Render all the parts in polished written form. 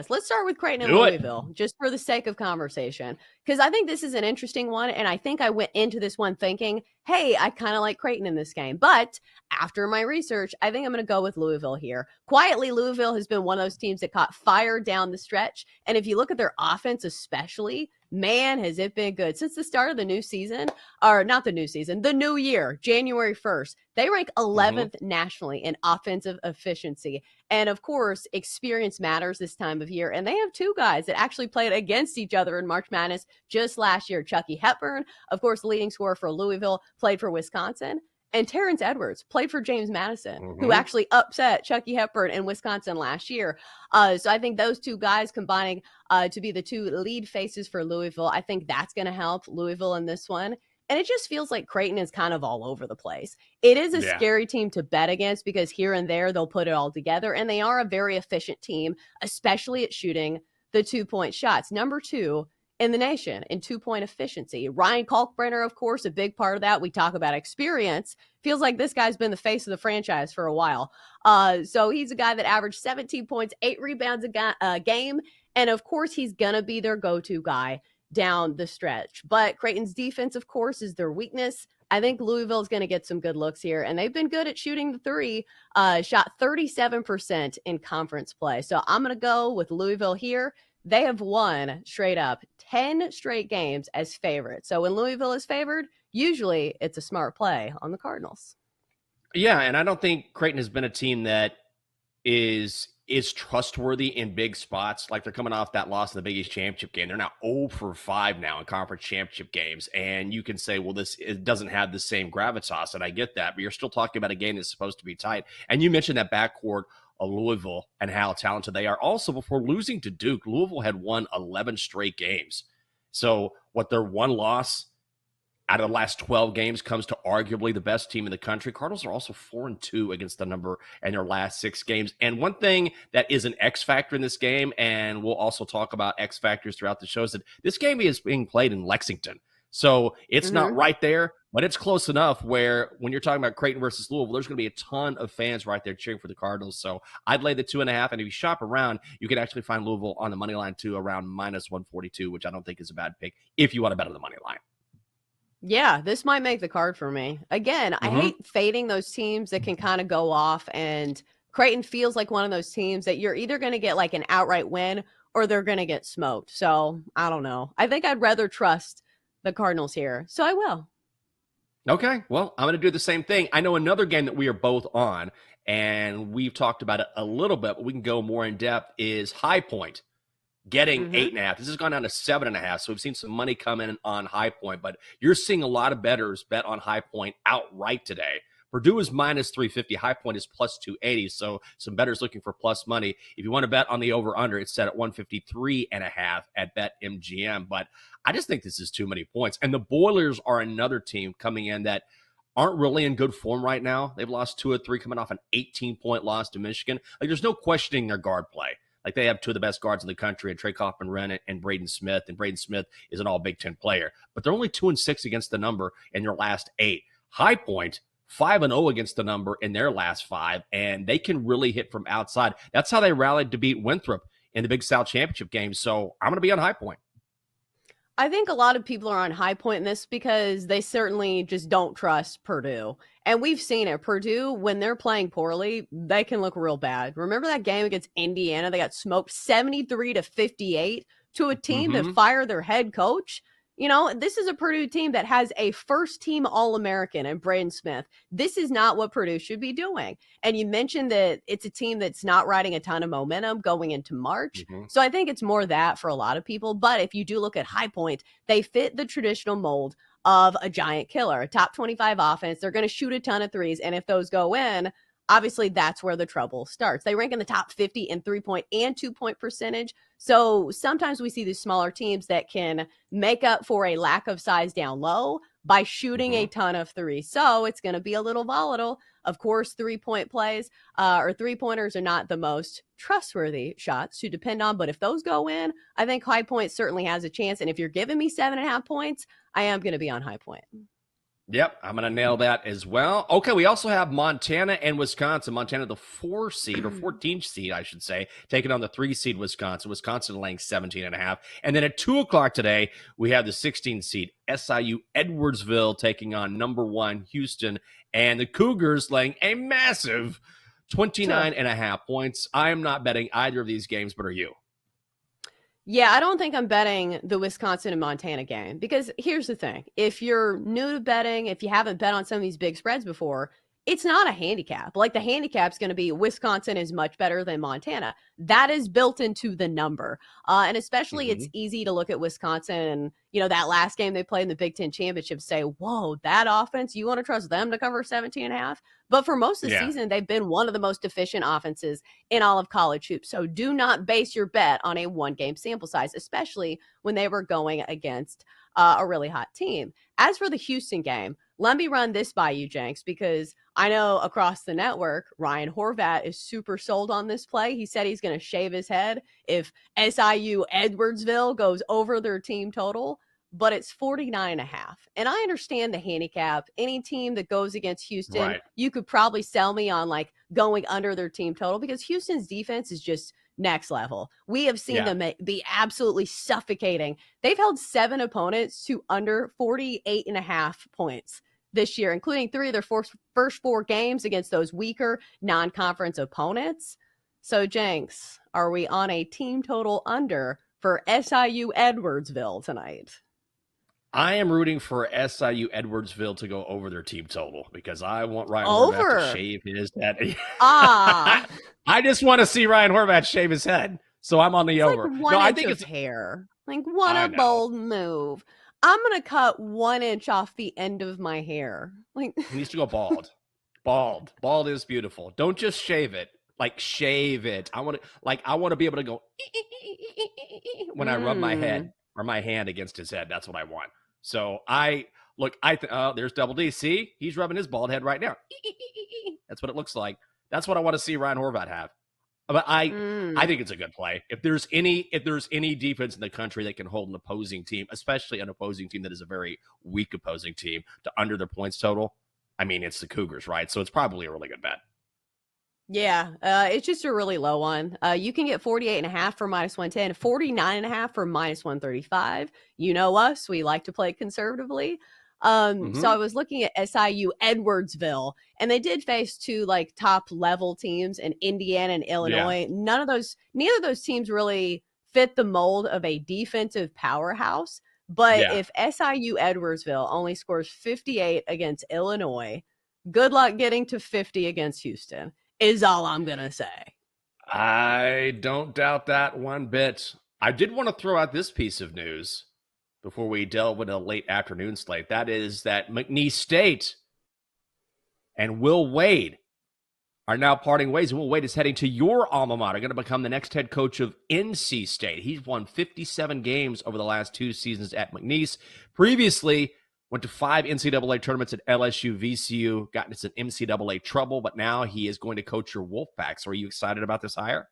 Let's start with Creighton and Do it. Louisville, just for the sake of conversation, because I think this is an interesting one, and I think I went into this one thinking, hey, I kind of like Creighton in this game. But after my research, I think I'm going to go with Louisville here. Quietly, Louisville has been one of those teams that caught fire down the stretch, and if you look at their offense especially, man, has it been good. Since the start of the new season, or not the new season, the new year, January 1st, they rank 11th nationally in offensive efficiency. And of course, experience matters this time of year. And they have two guys that actually played against each other in March Madness just last year. Chucky Hepburn, of course, leading scorer for Louisville, played for Wisconsin. And Terrence Edwards played for James Madison, who actually upset Chucky Hepburn in Wisconsin last year. So I think those two guys combining to be the two lead faces for Louisville, I think that's going to help Louisville in this one. And it just feels like Creighton is kind of all over the place. It is a scary team to bet against because here and there they'll put it all together. And they are a very efficient team, especially at shooting the 2-point shots. Number 2 in the nation in 2-point efficiency. Ryan Kalkbrenner, of course, a big part of that. We talk about experience. Feels like this guy's been the face of the franchise for a while. So he's a guy that averaged 17 points, 8 rebounds a game. And of course, he's going to be their go-to guy down the stretch. But Creighton's defense, of course, is their weakness. I think Louisville's going to get some good looks here, and they've been good at shooting the three, shot 37% in conference play. So I'm going to go with Louisville here. They have won straight up 10 straight games as favorites. So when Louisville is favored, usually it's a smart play on the Cardinals. Yeah, and I don't think Creighton has been a team that is trustworthy in big spots. Like they're coming off that loss in the Big East championship game. They're now 0 for 5 now in conference championship games. And you can say, well, it doesn't have the same gravitas, and I get that, but you're still talking about a game that's supposed to be tight. And you mentioned that backcourt of Louisville and how talented they are. Also, before losing to Duke, Louisville had won 11 straight games. So what their one loss out of the last 12 games comes to arguably the best team in the country. Cardinals are also 4-2 against the number in their last 6 games. And one thing that is an X factor in this game, and we'll also talk about X factors throughout the show, is that this game is being played in Lexington. So it's not right there, but it's close enough where when you're talking about Creighton versus Louisville, there's going to be a ton of fans right there cheering for the Cardinals. So I'd lay the 2.5. And if you shop around, you can actually find Louisville on the money line too, around -142, which I don't think is a bad pick if you want to bet on the money line. Yeah, this might make the card for me. Again, I hate fading those teams that can kind of go off, and Creighton feels like one of those teams that you're either going to get like an outright win or they're going to get smoked. So I don't know. I think I'd rather trust the Cardinals here. So I will. Okay, well, I'm going to do the same thing. I know another game that we are both on, and we've talked about it a little bit, but we can go more in depth, is High Point getting 8.5. This has gone down to 7.5. So we've seen some money come in on High Point, but you're seeing a lot of bettors bet on High Point outright today. Purdue is -350. High Point is +280. So some bettors looking for plus money. If you want to bet on the over-under, it's set at 153.5 at BetMGM. But I just think this is too many points. And the Boilers are another team coming in that aren't really in good form right now. They've lost 2 of 3, coming off an 18-point loss to Michigan. Like, there's no questioning their guard play. Like, they have 2 of the best guards in the country, and Trey Kaufman-Renn and Braden Smith. And Braden Smith is an all Big Ten player. But they're only 2-6 against the number in their last 8. High Point, 5-0 against the number in their last 5, and they can really hit from outside. That's how they rallied to beat Winthrop in the Big South Championship game. So I'm going to be on High Point. I think a lot of people are on High Point in this because they certainly just don't trust Purdue. And we've seen it. Purdue, when they're playing poorly, they can look real bad. Remember that game against Indiana? They got smoked 73-58 to a team that fired their head coach. You know, this is a Purdue team that has a first-team All-American in Braden Smith. This is not what Purdue should be doing. And you mentioned that it's a team that's not riding a ton of momentum going into March. So I think it's more that for a lot of people. But if you do look at High Point, they fit the traditional mold of a giant killer, a top 25 offense. They're going to shoot a ton of threes. And if those go in, obviously that's where the trouble starts. They rank in the top 50 in 3-point and 2-point percentage. So sometimes we see these smaller teams that can make up for a lack of size down low by shooting a ton of threes. So it's going to be a little volatile. Of course, 3-point plays or 3-pointers are not the most trustworthy shots to depend on. But if those go in, I think High Point certainly has a chance. And if you're giving me 7.5 points, I am going to be on High Point. Yep, I'm going to nail that as well. Okay, we also have Montana and Wisconsin. Montana, the 4 seed or 14th seed, I should say, taking on the 3 seed Wisconsin. Wisconsin laying 17.5. And then at 2 o'clock today, we have the 16th seed SIU Edwardsville taking on number 1 Houston. And the Cougars laying a massive 29.5 points. I am not betting either of these games, but are you? Yeah, I don't think I'm betting the Wisconsin and Montana game because here's the thing. If you're new to betting, if you haven't bet on some of these big spreads before, it's not a handicap. Like the handicap's going to be Wisconsin is much better than Montana. That is built into the number. And especially it's easy to look at Wisconsin and, that last game they played in the Big Ten Championship, say, whoa, that offense, you want to trust them to cover 17.5? But for most of the season, they've been one of the most efficient offenses in all of college hoops. So do not base your bet on a one-game sample size, especially when they were going against a really hot team. As for the Houston game, let me run this by you, Jenks, because I know across the network, Ryan Horvat is super sold on this play. He said he's going to shave his head if SIU Edwardsville goes over their team total, but it's 49.5. And I understand the handicap. Any team that goes against Houston, you could probably sell me on like going under their team total because Houston's defense is just next level. We have seen them be absolutely suffocating. They've held 7 opponents to under 48.5 points this year, including 3 of their first 4 games against those weaker non-conference opponents. So, Jenks, are we on a team total under for SIU Edwardsville tonight? I am rooting for SIU Edwardsville to go over their team total because I want Ryan Horvath to shave his head. I just want to see Ryan Horvath shave his head. So I'm on the over. Like 1 inch of hair. Like, what a bold move. I'm going to cut 1 inch off the end of my hair. Like, he needs to go bald. Bald is beautiful. Don't just shave it. Like, shave it. I want to be able to go when I rub my head or my hand against his head. That's what I want. So there's Double D. See, he's rubbing his bald head right now. That's what it looks like. That's what I want to see Ryan Horvath have. But I think it's a good play. If there's any defense in the country that can hold an opposing team, especially an opposing team that is a very weak opposing team, to under their points total, I mean, it's the Cougars, right? So it's probably a really good bet. Yeah, it's just a really low one. You can get 48.5 for -110, 49.5 for -135. You know us, we like to play conservatively. So I was looking at SIU Edwardsville, and they did face 2 like top level teams in Indiana and Illinois. Neither of those teams really fit the mold of a defensive powerhouse. But if SIU Edwardsville only scores 58 against Illinois, good luck getting to 50 against Houston. Is all I'm going to say. I don't doubt that one bit. I did want to throw out this piece of news before we delve into a late afternoon slate. That is that McNeese State and Will Wade are now parting ways. Will Wade is heading to your alma mater, going to become the next head coach of NC State. He's won 57 games over the last 2 seasons at McNeese. Previously, went to 5 NCAA tournaments at LSU, VCU, got into some NCAA trouble, but now he is going to coach your Wolfpack. So are you excited about this hire?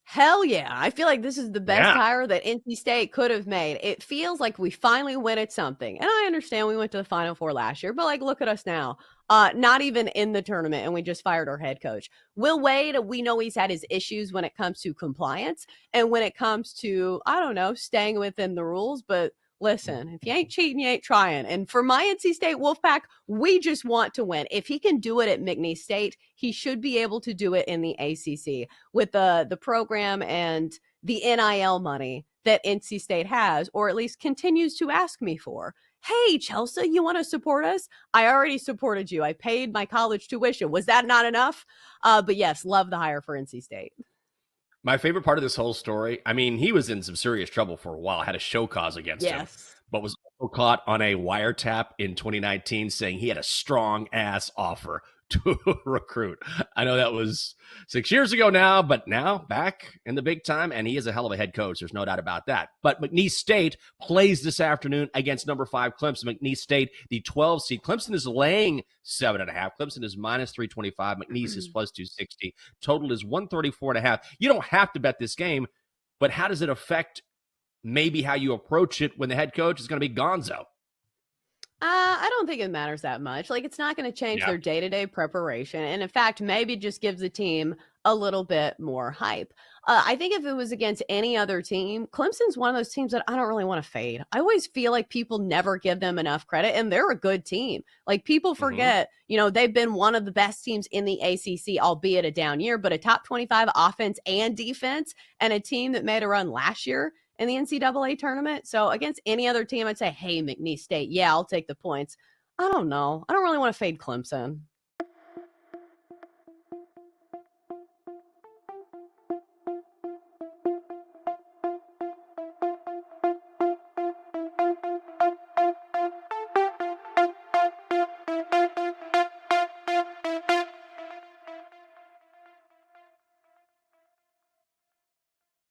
Hell yeah. I feel like this is the best hire that NC State could have made. It feels like we finally went at something. And I understand we went to the Final Four last year, but like, look at us now. Not even in the tournament, and we just fired our head coach. Will Wade, we know he's had his issues when it comes to compliance and when it comes to, I don't know, staying within the rules, but listen, if you ain't cheating, you ain't trying. And for my NC State Wolfpack, we just want to win. If he can do it at McNeese State, he should be able to do it in the ACC with the program and the NIL money that NC State has, or at least continues to ask me for. Hey, Chelsea, you want to support us? I already supported you. I paid my college tuition. Was that not enough? But yes, love the hire for NC State. My favorite part of this whole story, I mean, he was in some serious trouble for a while, had a show cause against him, but was also caught on a wiretap in 2019 saying he had a strong-ass offer to recruit. I know that was 6 years ago now, but now back in the big time, and he is a hell of a head coach. There's no doubt about that. But McNeese State plays this afternoon against number 5 Clemson. McNeese State, the 12 seed. Clemson is laying 7.5. Clemson is -325. McNeese is +260. Total is 134.5. You don't have to bet this game, but how does it affect maybe how you approach it when the head coach is going to be Gonzo? I don't think it matters that much. Like, it's not going to change Yeah. their day-to-day preparation. And in fact, maybe it just gives the team a little bit more hype. I think if it was against any other team, Clemson's one of those teams that I don't really want to fade. I always feel like people never give them enough credit, and they're a good team. Like, people Hmm. forget, they've been one of the best teams in the ACC, albeit a down year, but a top 25 offense and defense, and a team that made a run last year in the NCAA tournament. So against any other team, I'd say, hey, McNeese State, yeah, I'll take the points. I don't know. I don't really want to fade Clemson.